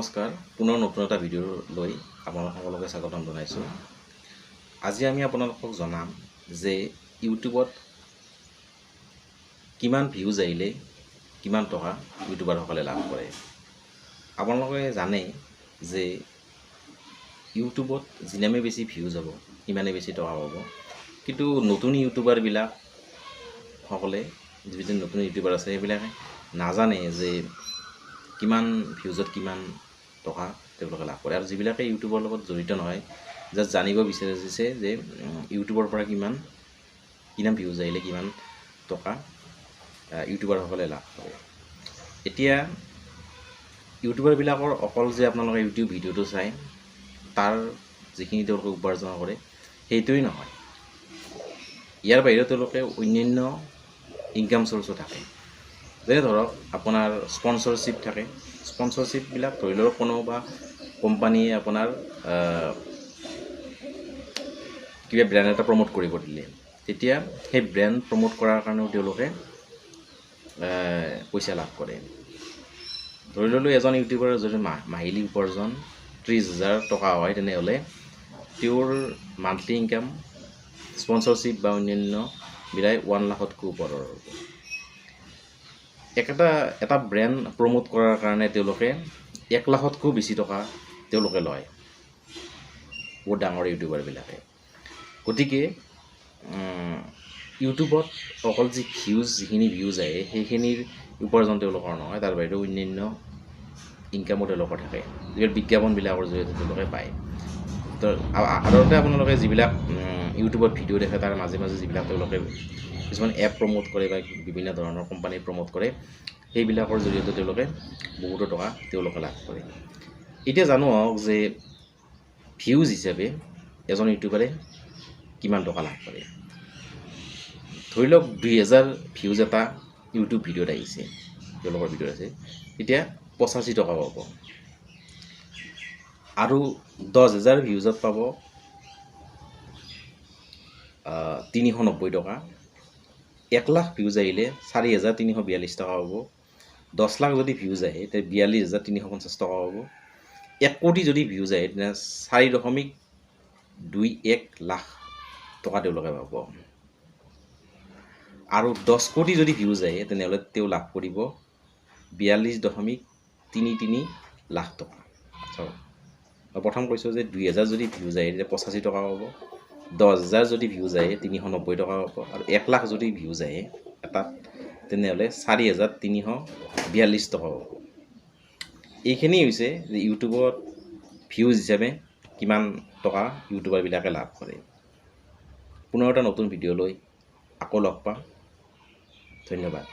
নমস্কাৰ পুনৰ নতুন এটা ভিডিঅ' লৈ আপোনালোক সকলোকে স্বাগতম জনাইছোঁ। আজি আমি আপোনালোকক জনাম যে ইউটিউবত কিমান ভিউজ আহিলে কিমান টকা ইউটিউবাৰসকলে লাভ কৰে। আপোনালোকে জানে যে ইউটিউবত যিমানে বেছি ভিউজ হ'ব সিমানে বেছি টকা পাব, কিন্তু নতুন ইউটিউবাৰবিলাক সকলে যিজন নতুন ইউটিউবাৰ আছে সেইবিলাকে নাজানে যে কিমান ভিউজত কিমান টকা তেওঁলোকে লাভ কৰে। আৰু যিবিলাকে ইউটিউবৰ লগত জড়িত নহয় জাষ্ট জানিব বিচাৰিছে যে ইউটিউবৰ পৰা কিমান ভিউজ আহিলে কিমান টকা ইউটিউবাৰসকলে লাভ কৰে। এতিয়া ইউটিউবাৰবিলাকৰ অকল যে আপোনালোকে ইউটিউব ভিডিঅ'টো চাই তাৰ যিখিনি তেওঁলোকে উপাৰ্জন কৰে সেইটোৱেই নহয়, ইয়াৰ বাহিৰেও তেওঁলোকে অন্যান্য ইনকাম চ'ৰ্চো থাকে। যেনে ধৰক আপোনাৰ স্পনচৰশ্বিপ থাকে। স্পনচৰশ্বিপবিলাক ধৰি লওক কোনোবা কোম্পানীয়ে আপোনাৰ কিবা ব্ৰেণ্ড এটা প্ৰমোট কৰিব দিলে, তেতিয়া সেই ব্ৰেণ্ড প্ৰমোট কৰাৰ কাৰণেও তেওঁলোকে পইচা লাভ কৰে। ধৰি ল'লোঁ এজন ইউটিউবাৰৰ যদি মাহিলী উপাৰ্জন 30,000 টকা হয়, তেনেহ'লে তেওঁৰ মান্থলি ইনকাম স্পনচৰশ্বিপ বা অন্যান্য মিলাই 1 লাখতকৈ ওপৰৰ হ'ব। এটা ব্ৰেণ্ড প্ৰমোট কৰাৰ কাৰণে তেওঁলোকে 1 লাখতকৈ বেছি টকা তেওঁলোকে লয়, বহুত ডাঙৰ ইউটিউবাৰবিলাকে। গতিকে ইউটিউবত অকল যিখিনি ভিউজ আহে সেইখিনিৰ উপাৰ্জন তেওঁলোকৰ নহয়, তাৰ বাহিৰেও অন্যান্য ইনকামো তেওঁলোকৰ থাকে, যিবিলাক বিজ্ঞাপনবিলাকৰ জৰিয়তে তেওঁলোকে পায়। তো সাধাৰণতে আপোনালোকে যিবিলাক ইউটিউবত ভিডিঅ' দেখে তাৰ মাজে মাজে যিবিলাক তেওঁলোকে কিছুমান এপ প্ৰমোট কৰে বা বিভিন্ন ধৰণৰ কোম্পানী প্ৰমোট কৰে, সেইবিলাকৰ জৰিয়তে তেওঁলোকে বহুতো টকা তেওঁলোকে লাভ কৰে। এতিয়া জানো আহক যে ভিউজ হিচাপে এজন ইউটিউবাৰে কিমান টকা লাভ কৰে। ধৰি লওক 2000 ভিউজ এটা ইউটিউব ভিডিঅ'ত আহিছে, তেওঁলোকৰ ভিডিঅ'ত আছে, তেতিয়া 85 টকা পাব। আৰু 10,000 ভিউজত পাব 390 টকা। 1 লাখ ভিউজ আহিলে 4,342 টকা পাব। 10 লাখ যদি ভিউজ আহে তেতিয়া 42,350 টকা পাব। 1 কোটি যদি ভিউজ আহে তেতিয়া 4.21 লাখ টকা তেওঁলোকে পাব। আৰু 10 কোটি যদি ভিউজ আহে তেনেহ'লে তেওঁ লাভ কৰিব 42.33 লাখ টকা। প্ৰথম কৈছোঁ যে 2000 যদি ভিউজ আহে তেতিয়া 85 টকা পাব, 10,000 যদি ভিউজ আহে 390 টকা পাব, আৰু 1 লাখ যদি ভিউজ আহে এটাত তেনেহ'লে 4,342 টকা পাব। এইখিনি হৈছে যে ইউটিউবত ভিউজ হিচাপে কিমান টকা ইউটিউবাৰবিলাকে লাভ কৰে। পুনৰ এটা নতুন ভিডিঅ' লৈ আকৌ লগ পাম। ধন্যবাদ।